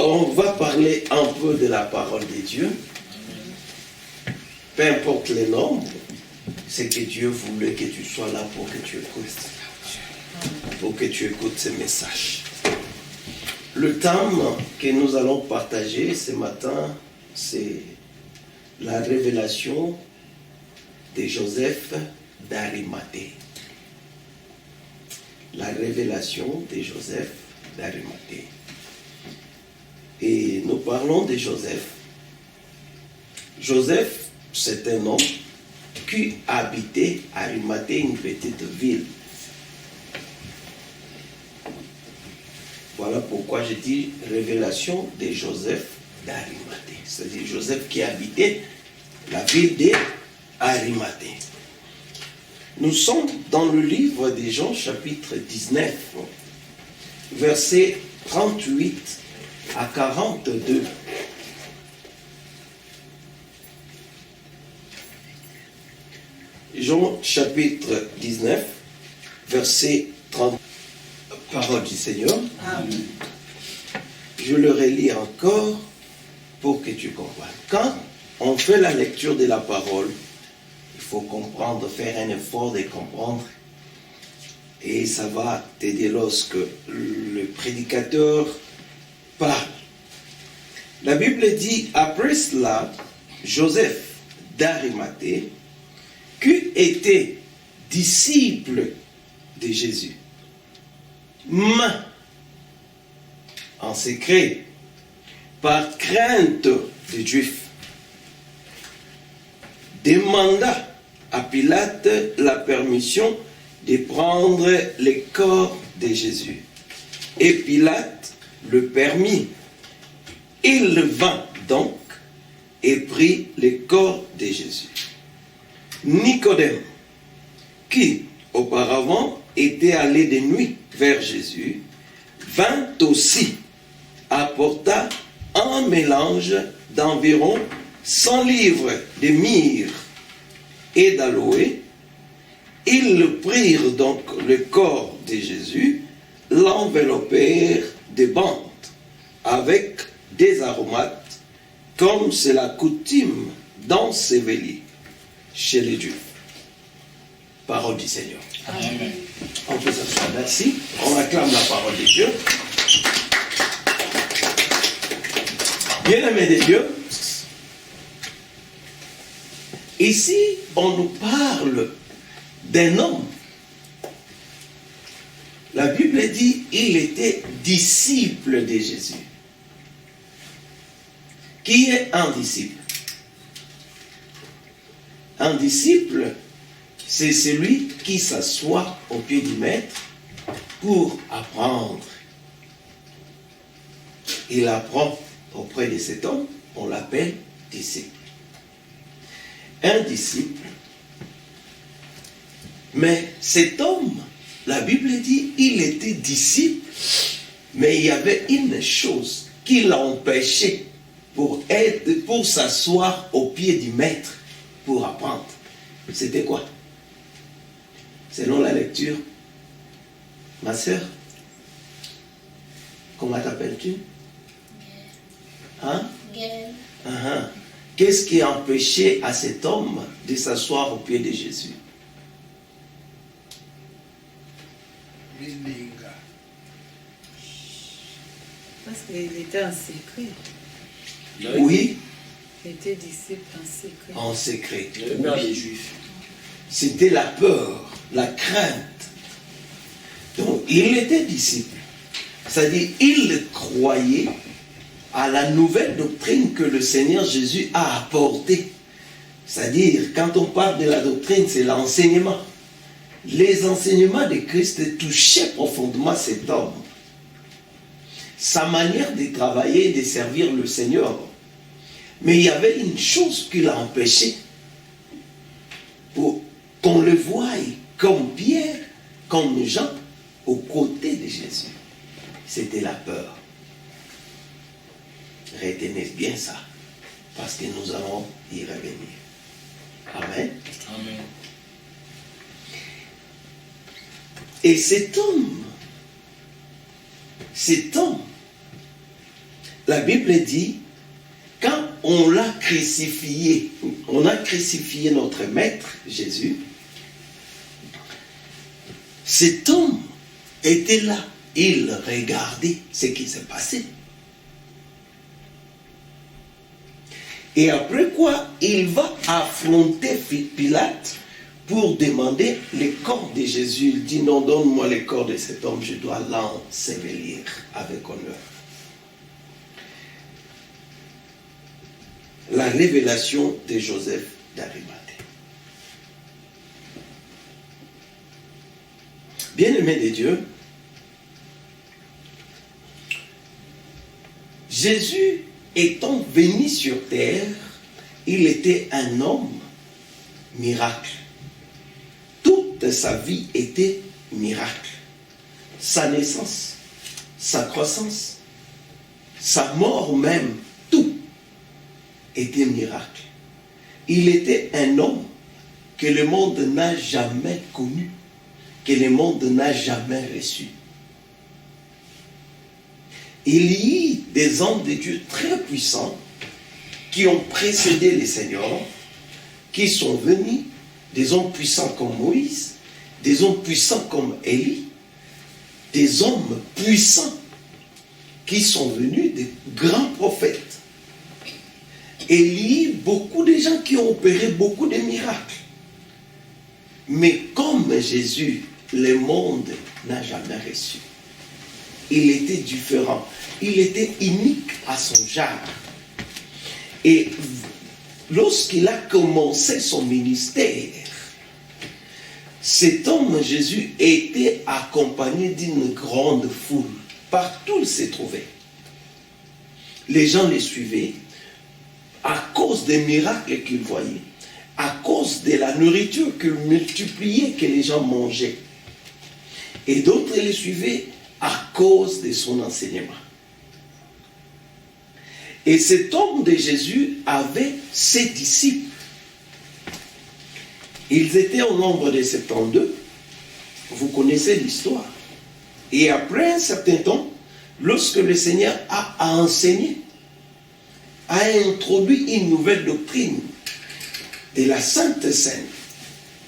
On va parler un peu de la parole de Dieu. Peu importe les nombres, c'est que Dieu voulait que tu sois là pour que tu écoutes. Pour que tu écoutes ces messages. Le thème que nous allons partager ce matin, c'est la révélation de Joseph d'Arimathée. La révélation de Joseph d'Arimathée. Et nous parlons de Joseph. Joseph, c'est un homme qui habitait Arimathée, une petite ville. Voilà pourquoi je dis révélation de Joseph d'Arimathée. C'est-à-dire Joseph qui habitait la ville d'Arimathée. Nous sommes dans le livre de Jean, chapitre 19, versets 38 à 42. Jean, chapitre 19, verset 30. Parole du Seigneur. Amen. Je le relis encore pour que tu comprennes. Quand on fait la lecture de la parole, il faut comprendre, faire un effort de comprendre. Et ça va t'aider lorsque le prédicateur parle. La Bible dit, après cela, Joseph d'Arimathée, qui était disciple de Jésus, en secret, par crainte des Juifs, demanda à Pilate la permission de prendre le corps de Jésus. Et Pilate le permit. Il vint donc et prit le corps de Jésus. Nicodème, qui auparavant était allé de nuit vers Jésus, vint aussi, apporta un mélange d'environ 100 livres de myrrhe et d'aloe. Ils prirent donc le corps de Jésus, l'enveloppèrent de bandes avec des aromates, comme c'est la coutume d'ensevelir chez les Juifs. Parole du Seigneur. Amen. On peut s'asseoir. Merci. On acclame la parole de Dieu. Bien-aimés de Dieu, ici, on nous parle d'un homme. La Bible dit il était disciple de Jésus. Qui est un disciple? Un disciple, c'est celui qui s'assoit au pied du maître pour apprendre. Il apprend auprès de cet homme, on l'appelle disciple. Un disciple. Mais cet homme, la Bible dit, il était disciple, mais il y avait une chose qui l'empêchait pour s'asseoir au pied du maître pour apprendre. C'était quoi? Selon la lecture, ma sœur, comment t'appelles-tu? Hein? Uh-huh. Qu'est-ce qui empêchait à cet homme de s'asseoir au pied de Jésus? Parce qu'il était en secret. Oui. Il était disciple en secret. En secret. Le père des Juifs. C'était la peur, la crainte. Donc, il était disciple. C'est-à-dire, il croyait à la nouvelle doctrine que le Seigneur Jésus a apportée. C'est-à-dire, quand on parle de la doctrine, c'est l'enseignement. Les enseignements de Christ touchaient profondément cet homme. Sa manière de travailler et de servir le Seigneur. Mais il y avait une chose qui l'a empêché. Pour qu'on le voie comme Pierre, comme Jean, aux côtés de Jésus. C'était la peur. Retenez bien ça, parce que nous allons y revenir. Amen. Amen. Et cet homme, la Bible dit, quand on l'a crucifié, on a crucifié notre maître, Jésus, cet homme était là. Il regardait ce qui s'est passé. Et après quoi, il va affronter Pilate pour demander les corps de Jésus. Il dit, non, donne-moi les corps de cet homme, je dois l'ensevelir avec honneur. La révélation de Joseph d'Arimathée. Bien-aimé de Dieu, Jésus étant venu sur terre, il était un homme miracle. Toute sa vie était miracle. Sa naissance, sa croissance, sa mort même, tout était miracle. Il était un homme que le monde n'a jamais connu, que le monde n'a jamais reçu. Il y a des hommes de Dieu très puissants qui ont précédé les seigneurs, qui sont venus, des hommes puissants comme Moïse, des hommes puissants comme Élie, des hommes puissants qui sont venus, des grands prophètes. Et il y a beaucoup de gens qui ont opéré beaucoup de miracles. Mais comme Jésus, le monde n'a jamais reçu. Il était différent. Il était unique à son genre. Et lorsqu'il a commencé son ministère, cet homme Jésus était accompagné d'une grande foule. Partout il se trouvait. Les gens les suivaient à cause des miracles qu'ils voyaient, à cause de la nourriture qu'il multipliait, que les gens mangeaient. Et d'autres les suivaient à cause de son enseignement. Et cet homme de Jésus avait ses disciples. Ils étaient au nombre de 72. Vous connaissez l'histoire. Et après un certain temps, lorsque le Seigneur a enseigné, a introduit une nouvelle doctrine de la Sainte Seine,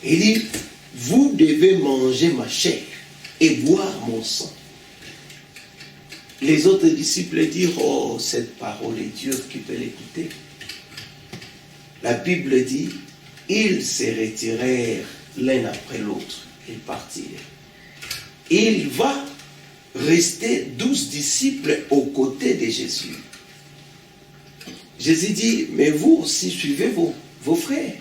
il dit, vous devez manger ma chair et boire mon sang. Les autres disciples dirent, oh, cette parole est dure, qui peut l'écouter? La Bible dit, ils se retirèrent l'un après l'autre, ils partirent. Il va rester 12 disciples aux côtés de Jésus. Jésus dit, mais vous aussi suivez vos frères.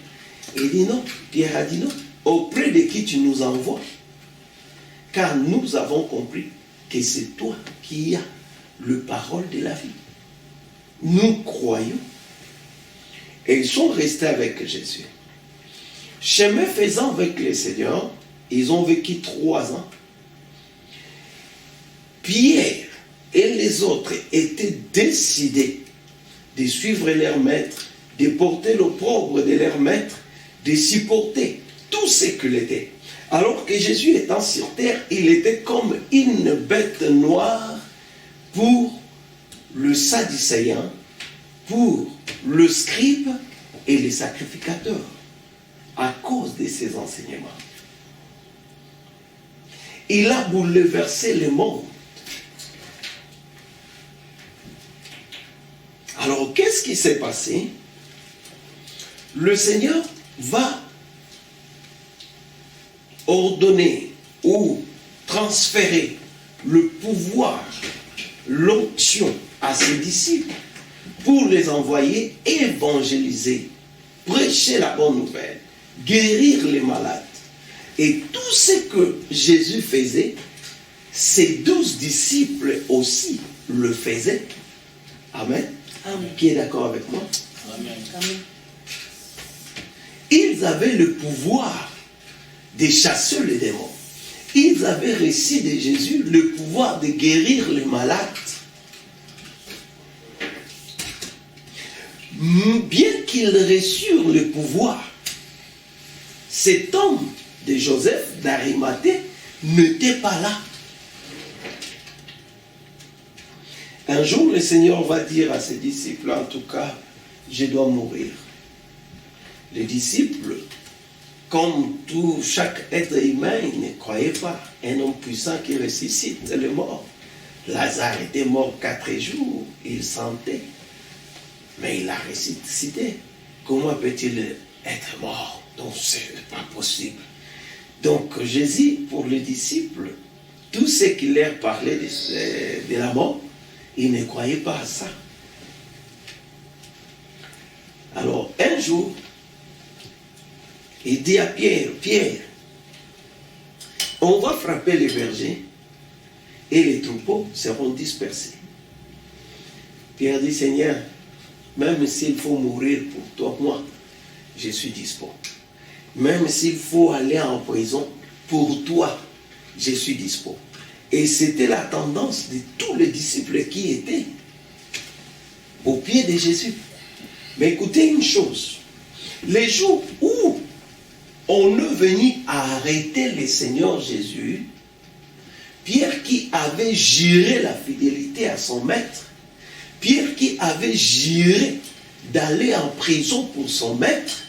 Il dit non, Pierre a dit non, auprès de qui tu nous envoies? Car nous avons compris que c'est toi qui as le parole de la vie. Nous croyons. Et ils sont restés avec Jésus. Chemin faisant avec le Seigneur, ils ont vécu 3 ans. Pierre et les autres étaient décidés de suivre leur maître, de porter l'opprobre de leur maître, de supporter tout ce qu'il était. Alors que Jésus étant sur terre, il était comme une bête noire pour le sadducéen, pour le scribe et les sacrificateurs, à cause de ses enseignements. Il a bouleversé le monde. Alors, qu'est-ce qui s'est passé? Le Seigneur va ordonner ou transférer le pouvoir, l'onction à ses disciples pour les envoyer évangéliser, prêcher la bonne nouvelle, guérir les malades. Et tout ce que Jésus faisait, ses 12 disciples aussi le faisaient. Amen. Amen. Qui est d'accord avec moi? Amen. Amen. Ils avaient le pouvoir de chasser les démons. Ils avaient reçu de Jésus le pouvoir de guérir les malades. Bien qu'ils reçurent le pouvoir, cet homme de Joseph d'Arimathée n'était pas là. Un jour, le Seigneur va dire à ses disciples, en tout cas, je dois mourir. Les disciples, comme chaque être humain, ils ne croyaient pas. Un homme puissant qui ressuscite le mort. Lazare était mort 4 jours, il sentait. Mais il a ressuscité. Comment peut-il être mort? Donc, ce n'est pas possible. Donc, Jésus, pour les disciples, tout ce qu'il leur parlait de la mort, ils ne croyaient pas à ça. Alors, un jour, il dit à Pierre, Pierre, on va frapper les bergers et les troupeaux seront dispersés. Pierre dit, Seigneur, même s'il faut mourir pour toi, moi, je suis dispo. Même s'il faut aller en prison, pour toi, je suis dispo. Et c'était la tendance de tous les disciples qui étaient au pied de Jésus. Mais écoutez une chose, les jours où on est venu à arrêter le Seigneur Jésus, Pierre qui avait juré la fidélité à son maître, Pierre qui avait juré d'aller en prison pour son maître,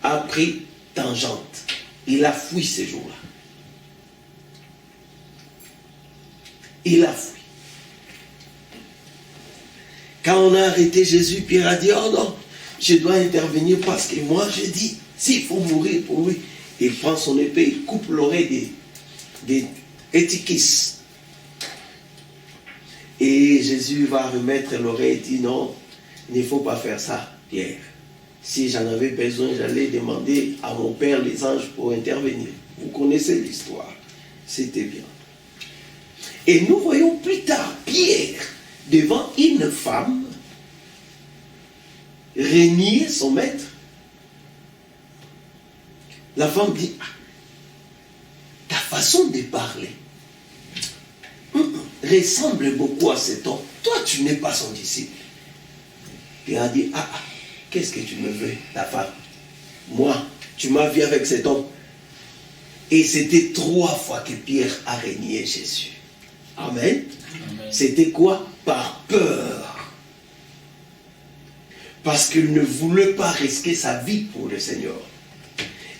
a pris tangente. Il a fui ces jours-là. Il a fui. Quand on a arrêté Jésus, Pierre a dit, oh non, je dois intervenir parce que moi, je dis, s'il faut mourir pour lui, il prend son épée, il coupe l'oreille des Étiquis. Et Jésus va remettre l'oreille et dit, non, il ne faut pas faire ça, Pierre. Si j'en avais besoin, j'allais demander à mon Père les anges pour intervenir. Vous connaissez l'histoire. C'était bien. Et nous voyons plus tard Pierre devant une femme renier son maître. La femme dit, ta façon de parler ressemble beaucoup à cet homme. Toi, tu n'es pas son disciple. Pierre a dit, qu'est-ce que tu me veux, la femme? Moi, tu m'as vu avec cet homme. Et c'était 3 fois que Pierre a renié Jésus. Amen. Amen. C'était quoi? Par peur. Parce qu'il ne voulait pas risquer sa vie pour le Seigneur.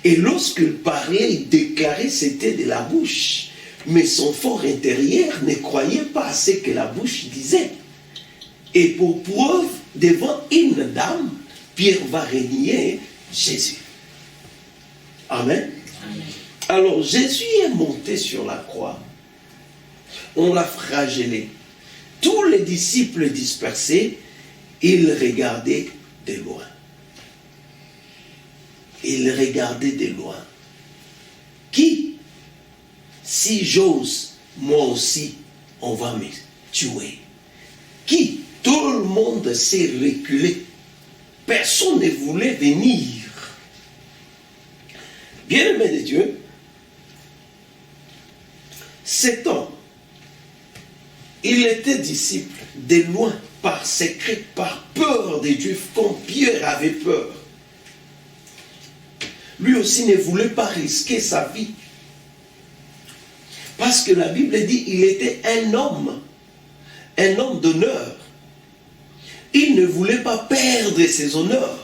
Et lorsqu'il parlait, il déclarait, c'était de la bouche. Mais son fort intérieur ne croyait pas à ce que la bouche disait. Et pour preuve, devant une dame, Pierre va renier Jésus. Amen. Amen. Alors Jésus est monté sur la croix. On l'a flagellé. Tous les disciples dispersés, ils regardaient de loin. Ils regardaient de loin. Qui, si j'ose, moi aussi, on va me tuer. Qui, tout le monde s'est reculé. Personne ne voulait venir. Bien-aimé de Dieu, cet homme, il était disciple de loin, par secret, par peur des Juifs, comme Pierre avait peur. Lui aussi ne voulait pas risquer sa vie. Parce que la Bible dit qu'il était un homme d'honneur. Il ne voulait pas perdre ses honneurs.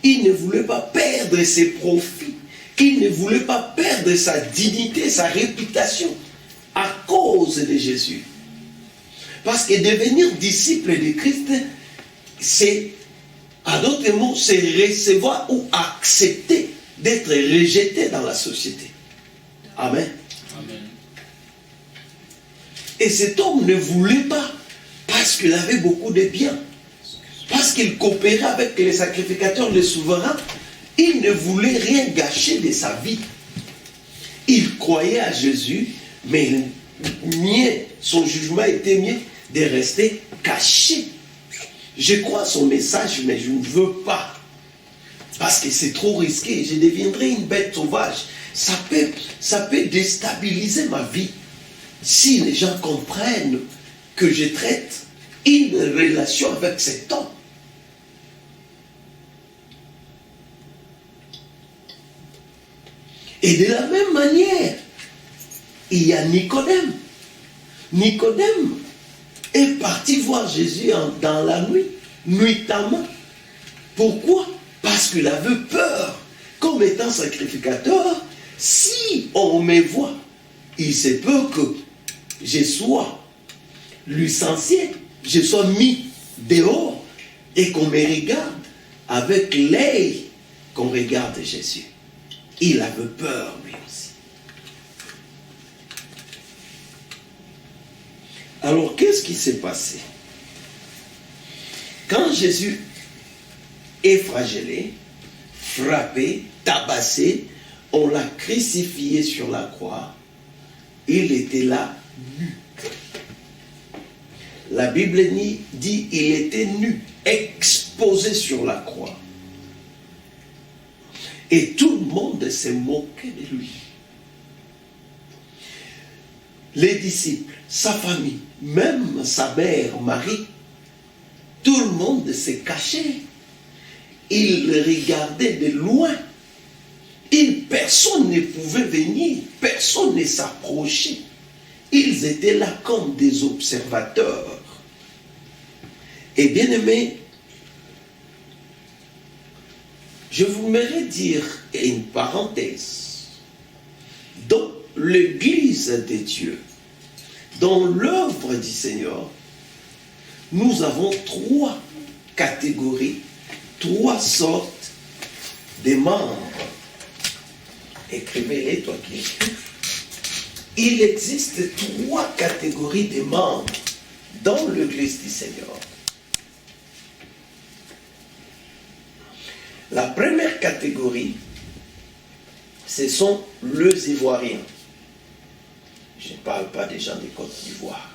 Il ne voulait pas perdre ses profits. Il ne voulait pas perdre sa dignité, sa réputation à cause de Jésus. Parce que devenir disciple de Christ, c'est, à d'autres mots, c'est recevoir ou accepter d'être rejeté dans la société. Amen. Amen. Et cet homme ne voulait pas, parce qu'il avait beaucoup de biens, parce qu'il coopérait avec les sacrificateurs, les souverains, il ne voulait rien gâcher de sa vie. Il croyait à Jésus, mais son jugement était mieux de rester caché. Je crois à son message, mais je ne veux pas. Parce que c'est trop risqué. Je deviendrai une bête sauvage. Ça peut déstabiliser ma vie. Si les gens comprennent que je traite une relation avec cet homme. Et de la même manière, il y a Nicodème. Nicodème, est parti voir Jésus dans la nuit, nuitamment. Pourquoi? Parce qu'il avait peur. Comme étant sacrificateur, si on me voit, il se peut que je sois licencié, je sois mis dehors et qu'on me regarde avec l'œil qu'on regarde Jésus. Il avait peur lui aussi. Alors qu'est-ce qui s'est passé? Quand Jésus est flagellé, frappé, tabassé, on l'a crucifié sur la croix, il était là nu. La Bible dit il était nu, exposé sur la croix. Et tout le monde s'est moqué de lui. Les disciples, sa famille, même sa mère, Marie, tout le monde s'est caché. Il regardait de loin. Personne ne pouvait venir, personne ne s'approchait. Ils étaient là comme des observateurs. Et bien aimé, je voudrais dire une parenthèse. Dans l'Église de Dieu, dans l'œuvre du Seigneur, nous avons 3 catégories, 3 sortes de membres. Écrivez-les, toi qui écris. Il existe 3 catégories de membres dans l'Église du Seigneur. La première catégorie, ce sont les Ivoiriens. Je ne parle pas des gens des Côte d'Ivoire.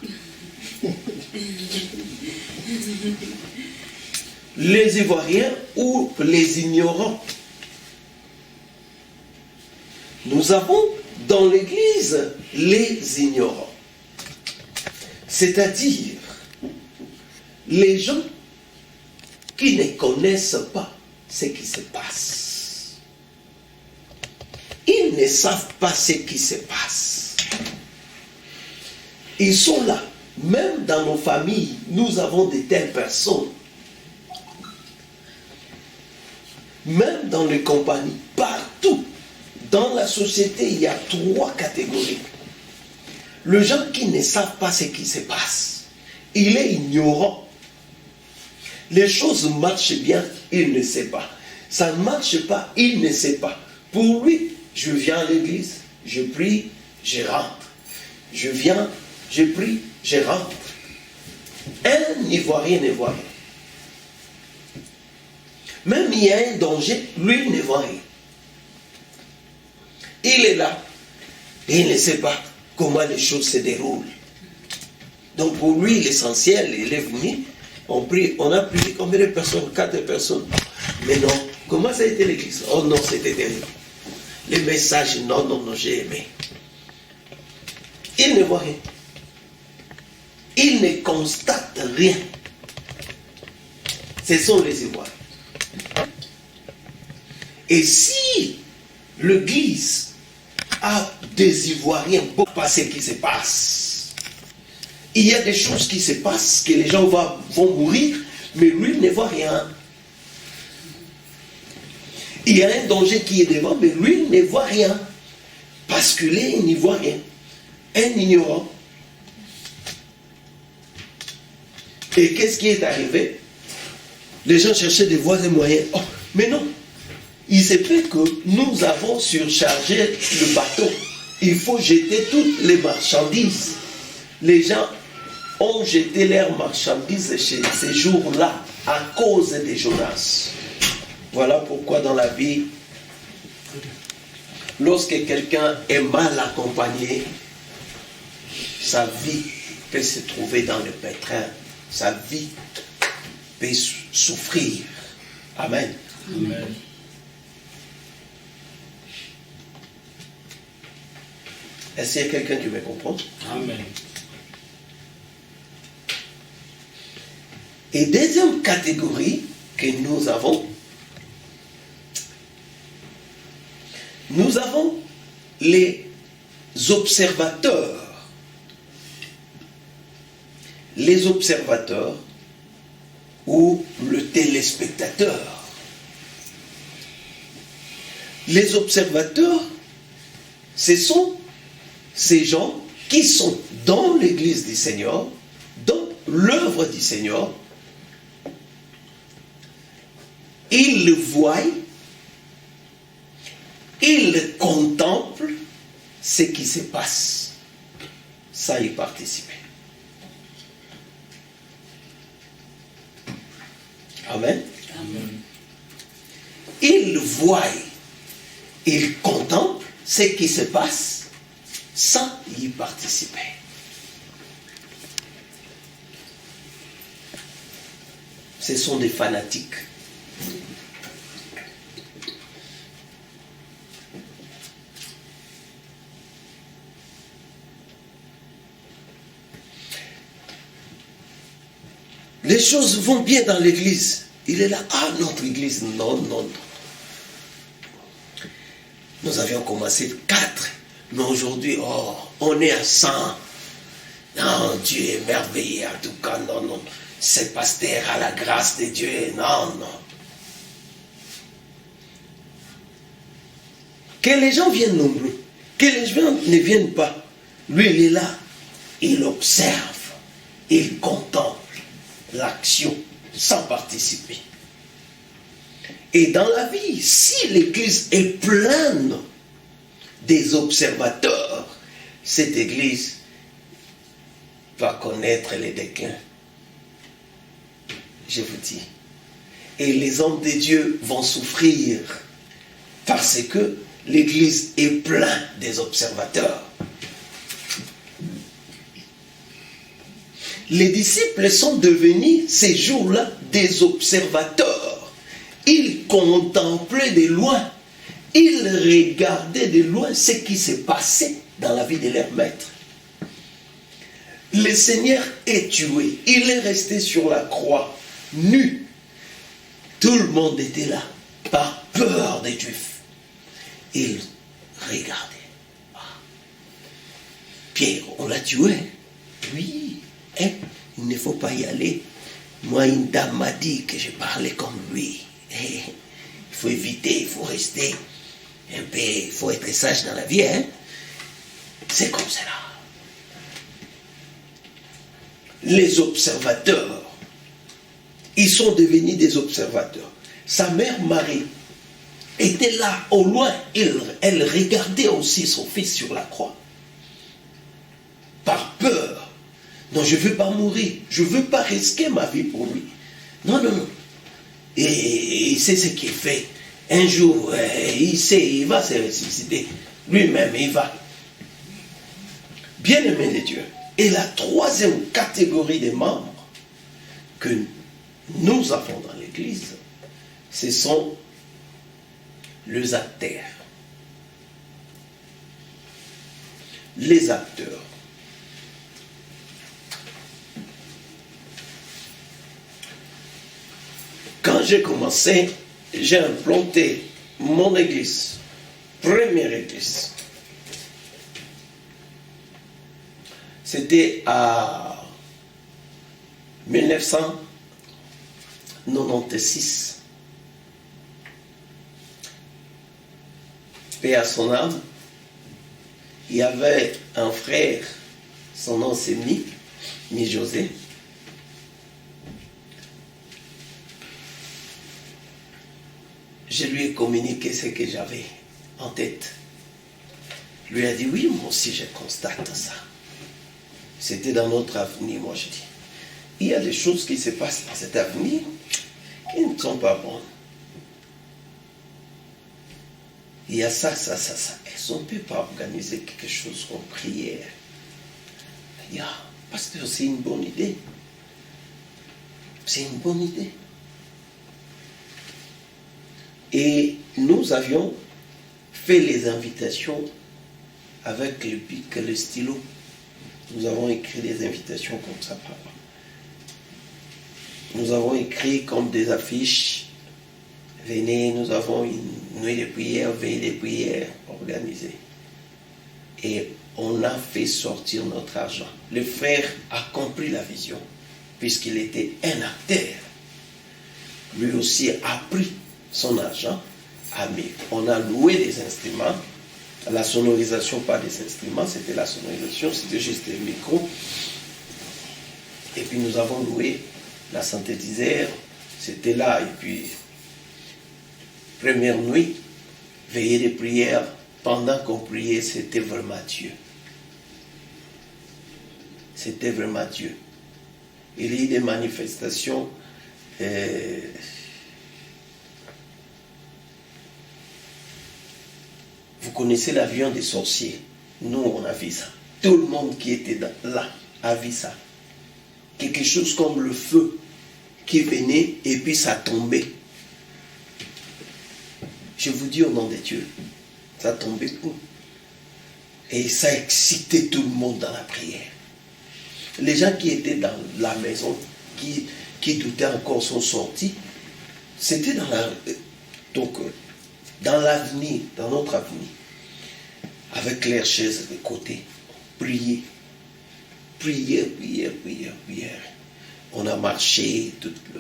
Les Ivoiriens ou les ignorants. Nous avons dans l'Église les ignorants. C'est-à-dire les gens qui ne connaissent pas ce qui se passe. Ils ne savent pas ce qui se passe. Ils sont là. Même dans nos familles, nous avons de telles personnes. Même dans les compagnies, partout. Dans la société, il y a 3 catégories. Les gens qui ne savent pas ce qui se passe. Il est ignorant. Les choses marchent bien, il ne sait pas. Ça ne marche pas, il ne sait pas. Pour lui, je viens à l'église, je prie, je rentre. Je viens, je prie, je rentre. Un Ivoirien ne voit rien. Même il y a un danger, lui ne voit rien. Il est là. Et il ne sait pas comment les choses se déroulent. Donc pour lui, l'essentiel, il est venu. On a prié combien de personnes? 4 personnes. Mais non. Comment ça a été l'église? Oh non, c'était terrible. Les messages, non, j'ai aimé. Il ne voit rien. Il ne constate rien. Ce sont les Ivoiriens. Et si l'église a des Ivoiriens pour pas ce qui se passe, il y a des choses qui se passent, que les gens vont mourir, mais lui ne voit rien. Il y a un danger qui est devant, mais lui ne voit rien. Parce que lui, il n'y voit rien. Un ignorant. Et qu'est-ce qui est arrivé? Les gens cherchaient des voies et moyens. Oh, mais non. Il se peut que nous avons surchargé le bateau. Il faut jeter toutes les marchandises. Les gens ont jeté leurs marchandises ces jours-là à cause de Jonas. Voilà pourquoi dans la vie, lorsque quelqu'un est mal accompagné, sa vie peut se trouver dans le pétrin. Sa vie peut souffrir. Amen. Amen. Est-ce qu'il y a quelqu'un qui me comprend? Amen. Et deuxième catégorie que nous avons les observateurs. les observateurs ou le téléspectateur. Les observateurs, ce sont ces gens qui sont dans l'église du Seigneur, dans l'œuvre du Seigneur. Ils le voient, ils contemplent ce qui se passe sans y participer. Amen. Amen. Ils voient, ils contemplent ce qui se passe sans y participer. Ce sont des fanatiques. Les choses vont bien dans l'église. Il est là, ah, notre église, non, non, non. Nous avions commencé 4, mais aujourd'hui, oh, on est à 100. Non, Dieu est merveilleux, en tout cas, non, non. Ce pasteur a la grâce de Dieu, non, non. Que les gens viennent nombreux, que les gens ne viennent pas. Lui, il est là, il observe, il contemple l'action sans participer. Et dans la vie, si l'église est pleine des observateurs, cette église va connaître les déclins. Je vous dis. Et les hommes de Dieu vont souffrir parce que l'église est pleine des observateurs. Les disciples sont devenus ces jours-là des observateurs. Ils contemplaient de loin, ils regardaient de loin ce qui se passait dans la vie de leur maître. Le Seigneur est tué, il est resté sur la croix, nu. Tout le monde était là, par peur des Juifs. Ils regardaient. Ah. Pierre, on l'a tué. Oui. Hein? Il ne faut pas y aller. Moi, une dame m'a dit que je parlais comme lui. Il faut éviter, il faut rester un peu, il faut être sage dans la vie. Hein? C'est comme cela. Les observateurs, ils sont devenus des observateurs. Sa mère Marie était là au loin. Elle regardait aussi son fils sur la croix. Par peur. Non, je ne veux pas mourir. Je ne veux pas risquer ma vie pour lui. Non, non, non. Et il sait ce qu'il fait. Un jour, il sait, il va se ressusciter. Lui-même, il va. Bien-aimé de Dieu. Et la troisième catégorie des membres que nous avons dans l'Église, ce sont les acteurs. Les acteurs. Quand j'ai commencé, j'ai implanté mon église, première église. C'était à 1996. Paix à son âme. Il y avait un frère, son nom c'est Mi José. Je lui ai communiqué ce que j'avais en tête. Il lui a dit, oui, moi aussi je constate ça. C'était dans notre avenir, moi je dis. Il y a des choses qui se passent dans cet avenir qui ne sont pas bonnes. Il y a ça. Est-ce qu'on ne peut pas organiser quelque chose comme prière? Il y a, parce que c'est une bonne idée. C'est une bonne idée. Et nous avions fait les invitations avec le bic et le stylo. Nous avons écrit des invitations comme ça, papa. Nous avons écrit comme des affiches. Venez, nous avons une nuit de prière, veille de prière organisée. Et on a fait sortir notre argent. Le frère a compris la vision. puisqu'il était un acteur. Lui aussi a pris son argent, a mis. On a loué des instruments. La sonorisation, pas des instruments, c'était la sonorisation, c'était juste des micros. Et puis nous avons loué la synthétiseur, c'était là. Et puis, première nuit, veillée de prière, pendant qu'on priait, c'était vraiment Dieu. C'était vraiment Dieu. Il y a eu des manifestations. Vous connaissez l'avion des sorciers. Nous, on a vu ça. Tout le monde qui était là a vu ça. Quelque chose comme le feu qui venait et puis ça tombait. Je vous dis au nom de Dieu, ça tombait où? Et ça excitait tout le monde dans la prière. Les gens qui étaient dans la maison, qui doutaient encore sont sortis. C'était dans l'avenir, dans notre avenir, avec leurs chaises de côté, prier. Prière. On a marché,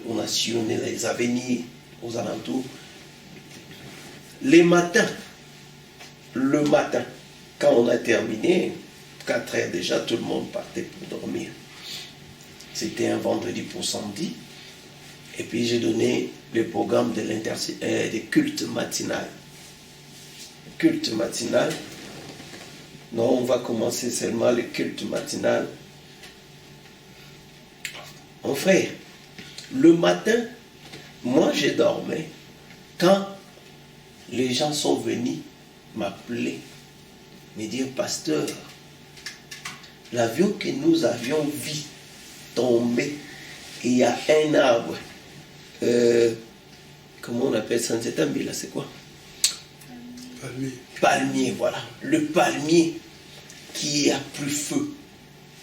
on a sillonné les avenirs aux alentours. Le matin, quand on a terminé, 4 heures déjà, tout le monde partait pour dormir. C'était un vendredi pour samedi. Et puis j'ai donné le programme de culte matinal. Culte matinal. Non, on va commencer seulement le culte matinal. Mon frère, le matin, moi je dormais. Quand les gens sont venus m'appeler, me dire, pasteur, l'avion que nous avions vu tomber, il y a un arbre. Comment on appelle ça? C'est un là, c'est quoi? Palmier. Palmier, voilà. Le palmier qui a pris feu.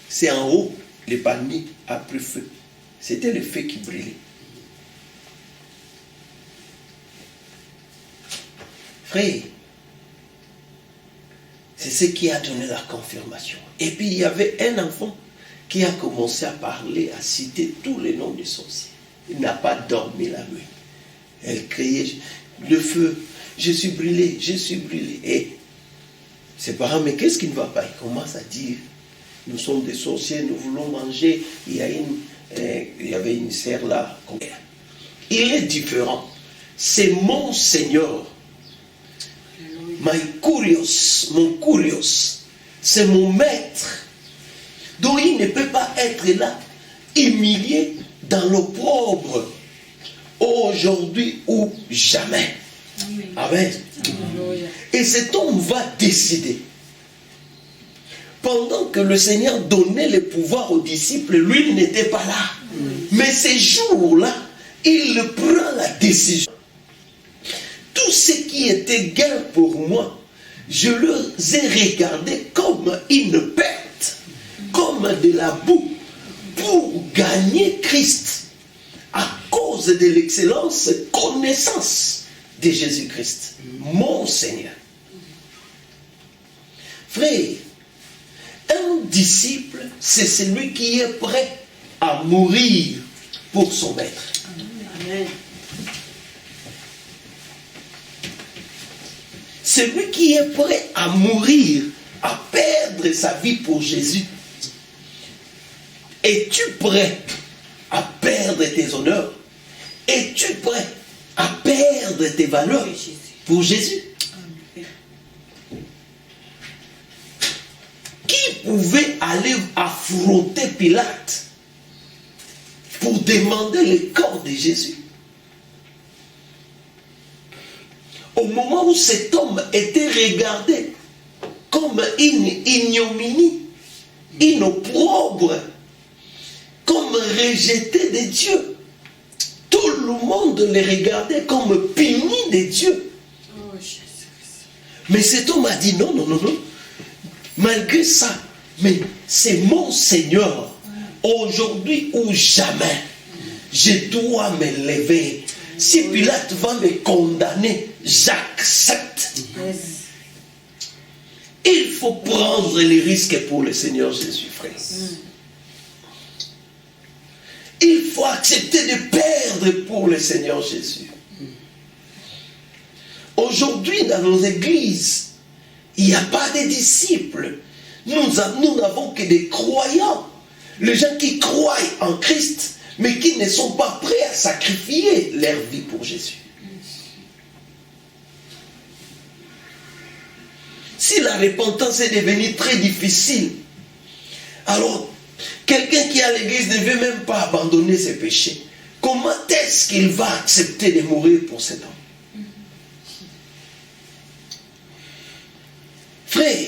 C'est en haut, le palmier a pris feu. C'était le feu qui brûlait. Frère, c'est ce qui a donné la confirmation. Et puis il y avait un enfant qui a commencé à parler, à citer tous les noms des sorciers. Il n'a pas dormi la nuit. Elle criait, le feu, je suis brûlé. Et ses parents, mais qu'est-ce qui ne va pas? Il commence à dire, nous sommes des sorciers, nous voulons manger. Il y avait une serre là. Il est différent. C'est mon Seigneur. Mon Kurios. C'est mon maître. Donc il ne peut pas être là, humilié dans l'opprobre, aujourd'hui ou jamais. Amen. Et cet homme va décider. Pendant que le Seigneur donnait le pouvoir aux disciples, lui il n'était pas là. Mais ces jours-là, il prend la décision. Tout ce qui était gain pour moi, je les ai regardés comme une perte, comme de la boue, pour gagner Christ, à cause de l'excellence, connaissance de Jésus-Christ, mon Seigneur. Frère, un disciple, c'est celui qui est prêt à mourir pour son maître. Amen. Celui qui est prêt à mourir, à perdre sa vie pour Jésus. Es-tu prêt à perdre tes honneurs? Es-tu prêt à perdre tes valeurs pour Jésus? Qui pouvait aller affronter Pilate pour demander le corps de Jésus? Au moment où cet homme était regardé comme une ignominie, une opprobre, comme rejeté de Dieu, tout le monde le regardait comme puni de Dieu. Oh, Jésus. Mais cet homme a dit non. Malgré ça, mais c'est mon Seigneur. Aujourd'hui ou jamais, je dois me lever. Si Pilate va me condamner, j'accepte. Yes. Il faut prendre les risques pour le Seigneur Jésus, frère. Il faut accepter de perdre pour le Seigneur Jésus. Aujourd'hui, dans nos églises, il n'y a pas de disciples. Nous n'avons que des croyants. Les gens qui croient en Christ, mais qui ne sont pas prêts à sacrifier leur vie pour Jésus. Si la repentance est devenue très difficile, alors quelqu'un qui est à l'église ne veut même pas abandonner ses péchés. Comment est-ce qu'il va accepter de mourir pour cet homme? Frère,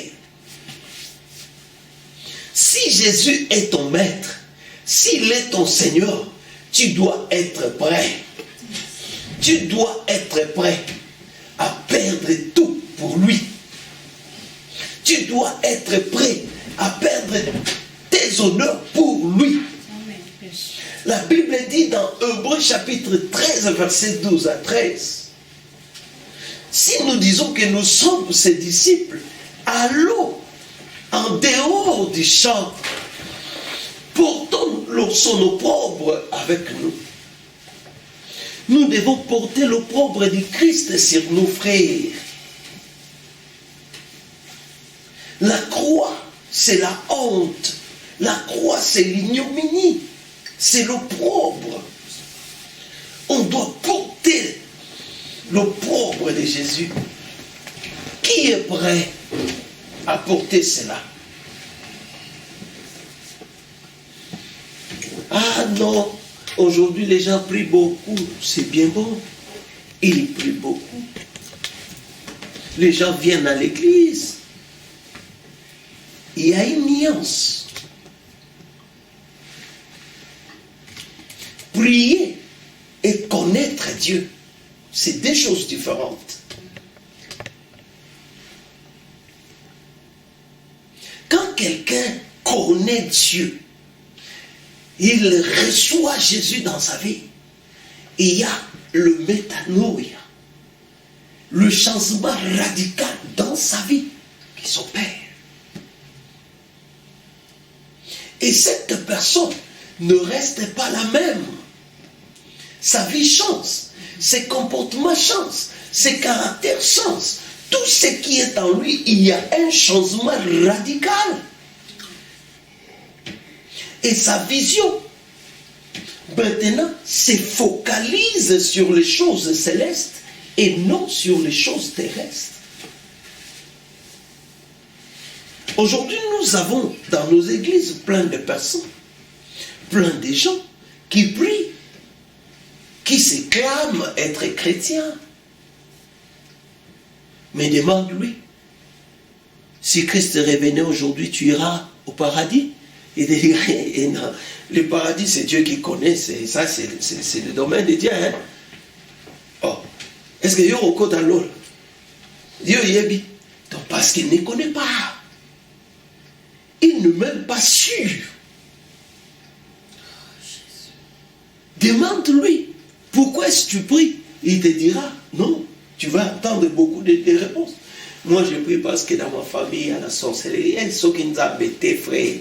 si Jésus est ton maître, s'il est ton Seigneur, tu dois être prêt. Tu dois être prêt à perdre tout pour lui. Tu dois être prêt à perdre tes honneurs pour lui. La Bible dit dans Hébreux chapitre 13, verset 12 à 13, si nous disons que nous sommes ses disciples, allons en dehors du champ, portons son opprobre avec nous. Nous devons porter l'opprobre du Christ sur nos frères. La croix, c'est la honte. La croix, c'est l'ignominie. C'est l'opprobre. On doit porter l'opprobre de Jésus. Qui est prêt à porter cela? Ah non, aujourd'hui les gens prient beaucoup. C'est bien bon. Ils prient beaucoup. Les gens viennent à l'église. Il y a une nuance. Prier et connaître Dieu, c'est deux choses différentes. Quand quelqu'un connaît Dieu, il reçoit Jésus dans sa vie, il y a le métanoïa, le changement radical dans sa vie qui s'opère. Et cette personne ne reste pas la même. Sa vie change, ses comportements changent, ses caractères changent. Tout ce qui est en lui, il y a un changement radical. Et sa vision, maintenant, se focalise sur les choses célestes et non sur les choses terrestres. Aujourd'hui, nous avons dans nos églises plein de personnes, plein de gens qui prient, qui se clament être chrétiens. Mais demande-lui, si Christ revenait aujourd'hui, tu iras au paradis? Il dit, et non, le paradis, c'est Dieu qui connaît, c'est le domaine de Dieu. Hein? Oh, est-ce que Dieu est dans l'eau? Dieu y est bien. Donc, parce qu'il ne connaît pas. Il n'est même pas sûr. Demande-lui, pourquoi est-ce que tu pries? Il te dira, non, tu vas attendre beaucoup de réponses. Moi, je prie parce que dans ma famille, il y a la sorcellerie. Il y a ceux qui nous ont embêtés, frère.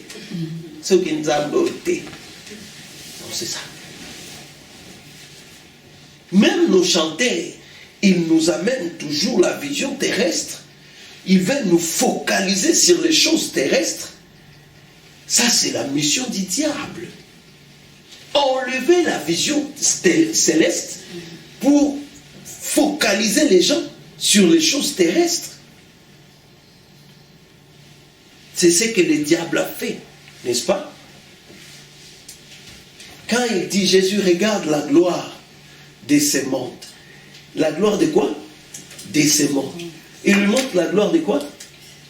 Ceux qui nous ont embêtés. Non, c'est ça. Même nos chanteurs, ils nous amènent toujours la vision terrestre. Ils veulent nous focaliser sur les choses terrestres. Ça, c'est la mission du diable. Enlever la vision céleste pour focaliser les gens sur les choses terrestres. C'est ce que le diable a fait, n'est-ce pas? Quand il dit Jésus regarde la gloire de ce monde. La gloire de quoi? De ce monde. Il lui montre la gloire de quoi?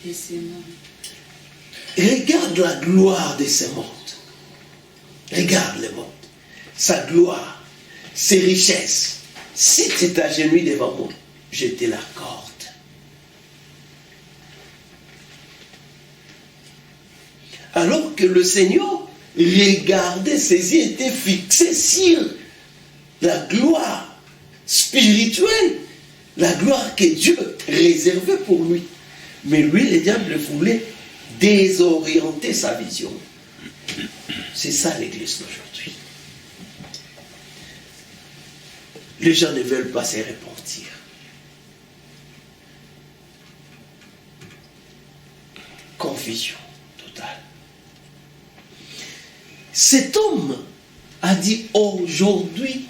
De ce monde. Regarde la gloire de ce monde. Regarde le monde. Sa gloire, ses richesses. Si tu t'agenouilles devant moi, je te l'accorde. Alors que le Seigneur regardait, ses yeux étaient fixés sur la gloire spirituelle, la gloire que Dieu réservait pour lui. Mais lui, le diable voulait désorienter sa vision. C'est ça l'église d'aujourd'hui. Les gens ne veulent pas se repentir. Confusion totale. Cet homme a dit, aujourd'hui,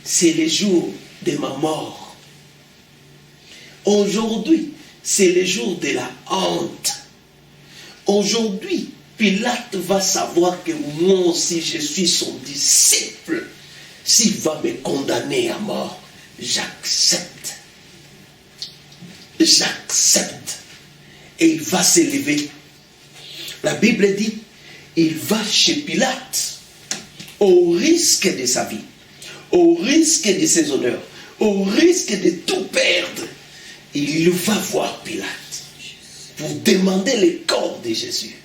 c'est le jour de ma mort. Aujourd'hui, c'est le jour de la honte. Aujourd'hui, Pilate va savoir que moi aussi je suis son disciple. S'il va me condamner à mort, j'accepte. J'accepte. Et il va s'élever. La Bible dit, il va chez Pilate, au risque de sa vie, au risque de ses honneurs, au risque de tout perdre. Il va voir Pilate pour demander le corps de Jésus.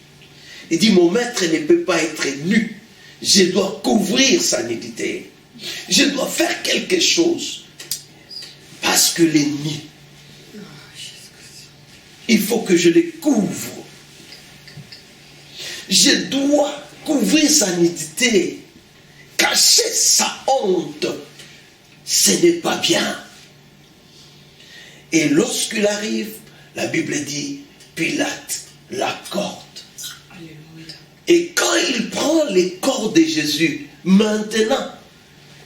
Il dit, mon maître ne peut pas être nu. Je dois couvrir sa nudité. Je dois faire quelque chose. Parce que l'ennemi, il faut que je le couvre. Je dois couvrir sa nudité. Cacher sa honte. Ce n'est pas bien. Et lorsqu'il arrive, la Bible dit, Pilate l'accorde. Et quand il prend le corps de Jésus, maintenant,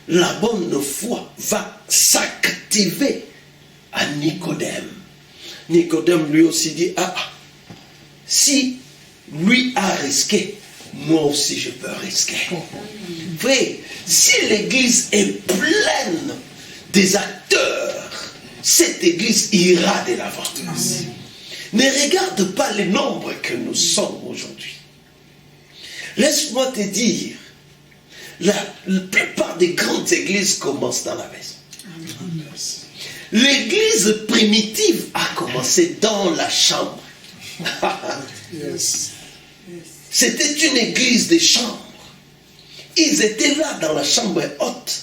la bonne foi va s'activer à Nicodème. Nicodème lui aussi dit, si lui a risqué, moi aussi je peux risquer. Frère, si l'église est pleine des acteurs, cette église ira de l'avant. Ne regarde pas le nombre que nous sommes aujourd'hui. Laisse-moi te dire, la plupart des grandes églises commencent dans la maison. L'église primitive a commencé dans la chambre. C'était une église de chambre. Ils étaient là dans la chambre haute.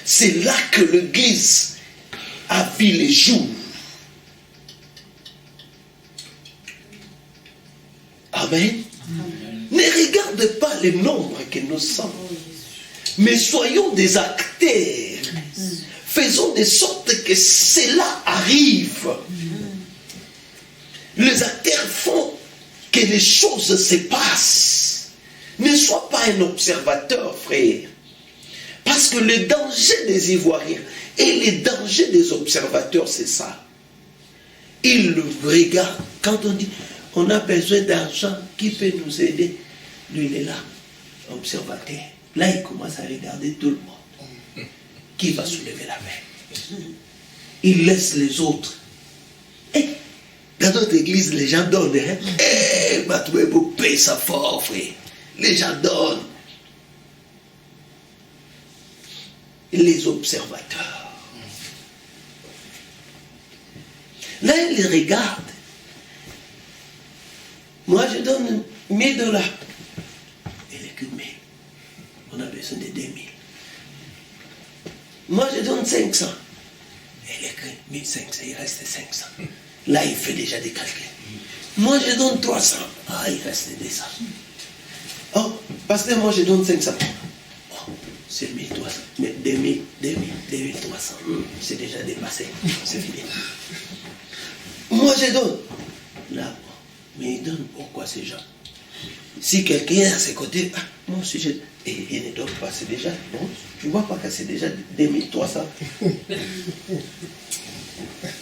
C'est là que l'église a vu les jours. Amen. Ne regarde pas le nombre que nous sommes, mais soyons des acteurs. Faisons de sorte que cela arrive. Les acteurs font que les choses se passent. Ne sois pas un observateur, frère. Parce que le danger des Ivoiriens et le danger des observateurs, c'est ça. Ils regardent. Quand on dit, on a besoin d'argent, qui peut nous aider? Lui, il est là, observateur. Là, il commence à regarder tout le monde. Qui va soulever la main? Il laisse les autres. Et dans notre église, les gens donnent. Matouébou paye ça fort, frère. Les gens donnent. Les observateurs. Là, ils regardent. Moi, je donne 1000 $. Il est que 1000. On a besoin de 2000. Moi, je donne 500. Il est que 1500. Il reste 500. Là, il fait déjà des calculs. Moi, je donne 300. Il reste 200. Oh, pasteur, moi, je donne 500. Oh, c'est 1300. Mais 2000, 2300. C'est déjà dépassé. C'est fini. Moi, je donne. Là, mais il donne pourquoi ces gens? Si quelqu'un est à ses côtés, moi aussi je... Et il ne donne pas, c'est déjà... Bon, tu ne vois pas que c'est déjà 2300.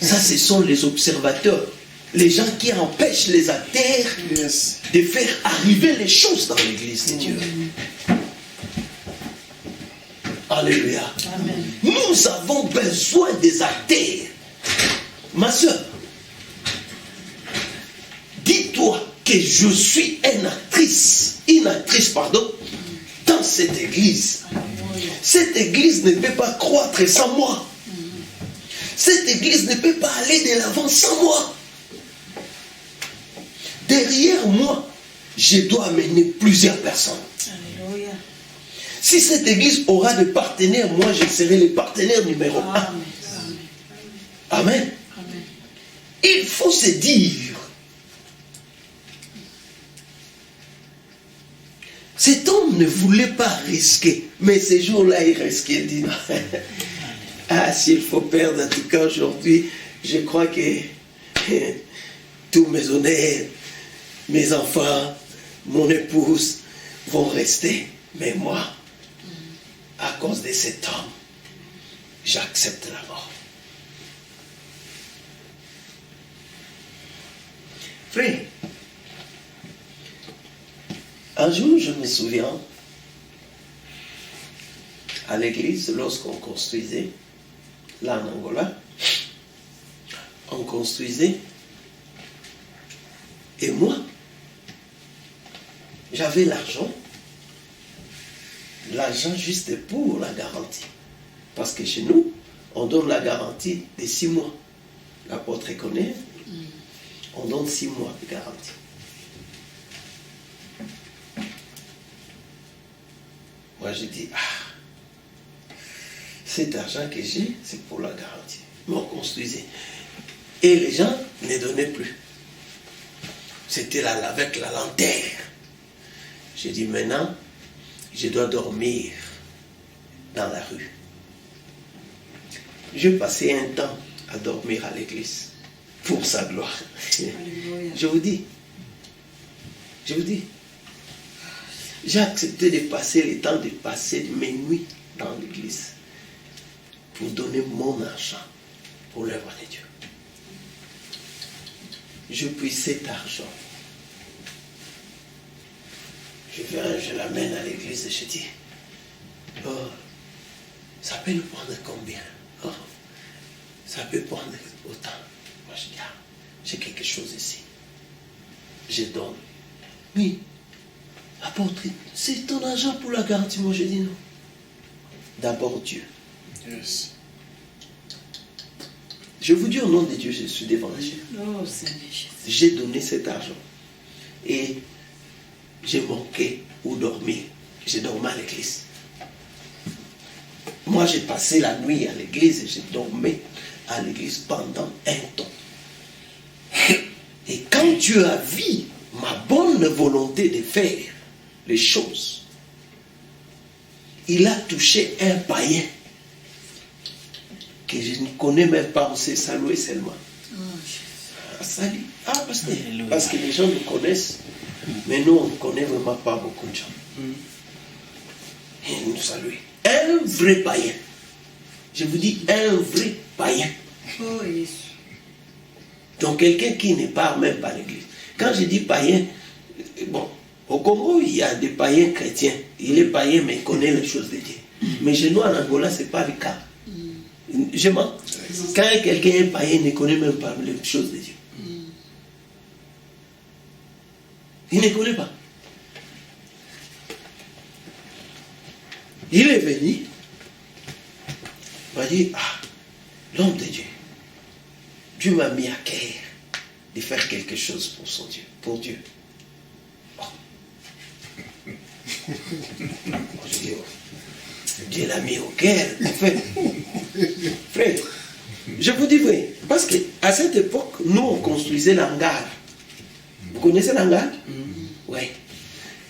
Ça, ce sont les observateurs. Les gens qui empêchent les athées de faire arriver les choses dans l'église de Dieu. Alléluia. Amen. Nous avons besoin des athées. Ma soeur, dis-toi que je suis une actrice dans cette église. Cette église ne peut pas croître sans moi. Cette église ne peut pas aller de l'avant sans moi. Derrière moi, je dois amener plusieurs personnes. Alléluia. Si cette église aura des partenaires, moi je serai le partenaire numéro 1. Amen. Amen. Amen. Il faut se dire, Cet homme ne voulait pas risquer, mais ces jours-là, il risquait. Il dit non. Ah, s'il faut perdre, en tout cas aujourd'hui, je crois que tous mes honneurs, mes enfants, mon épouse vont rester. Mais moi, à cause de cet homme, j'accepte la mort. Frère, un jour, je me souviens, à l'église, lorsqu'on construisait, là en Angola, on construisait, et moi, j'avais l'argent juste pour la garantie. Parce que chez nous, on donne la garantie de 6 mois. L'apôtre connaît, on donne 6 mois de garantie. Moi, j'ai dit, cet argent que j'ai, c'est pour la garantie. Mais on construisait. Et les gens ne donnaient plus. C'était là avec la lanterne. J'ai dit, maintenant, je dois dormir dans la rue. Je passais un temps à dormir à l'église pour sa gloire. Alléluia. Je vous dis, j'ai accepté de passer le temps de passer mes nuits dans l'église pour donner mon argent pour l'œuvre de Dieu. Je puis cet argent. Je l'amène à l'église et je dis, oh, ça peut nous prendre combien? Oh, ça peut prendre autant. Moi je dis, j'ai quelque chose ici. Je donne. Oui, apôtre, c'est ton argent pour la garantie. Moi je dis non. D'abord Dieu. Yes. Je vous dis au nom de Dieu, je suis devant Dieu. Oh Seigneur Jésus. J'ai donné cet argent. Et j'ai manqué où dormir. J'ai dormi à l'église. Moi, j'ai passé la nuit à l'église et j'ai dormi à l'église pendant un temps. Et quand Dieu a vu ma bonne volonté de faire les choses, il a touché un païen que je ne connais même pas, on s'est salué seulement. Oh Jésus. Salut. Parce que les gens nous connaissent, mais nous, on ne connaît vraiment pas beaucoup de gens. Et il nous salue. Un vrai païen. Je vous dis, un vrai païen. Oh Jésus. Donc, quelqu'un qui ne part même pas à l'église. Quand je dis païen, bon, au Congo, il y a des païens chrétiens. Il est païen, mais il connaît les choses de Dieu. Mais chez nous, en Angola, ce n'est pas le cas. Je mens. Quand quelqu'un est païen, il ne connaît même pas les choses de Dieu. Il ne connaît pas. Il est venu. Il m'a dit, l'homme de Dieu. Dieu m'a mis à cœur de faire quelque chose pour son Dieu. Pour Dieu. Oh. Je dis, Dieu l'a mis au cœur. Frère, je vous dis vrai. Parce qu'à cette époque, nous, on construisait l'hangar. Vous connaissez l'hangar? Oui.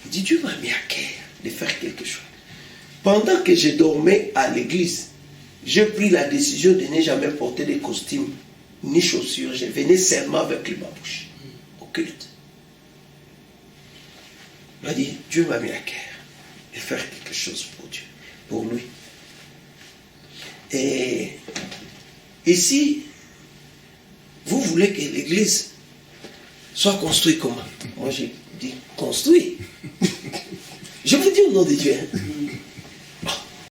Il dit, Dieu m'a mis à cœur de faire quelque chose. Pendant que je dormais à l'église, j'ai pris la décision de ne jamais porter de costume ni chaussures. Je venais seulement avec les babouches au culte. Il m'a dit, Dieu m'a mis à cœur de faire quelque chose pour Dieu, pour lui. Et ici, vous voulez que l'église soit construite comment? Moi, j'ai dit construit. Je vous dis au nom de Dieu.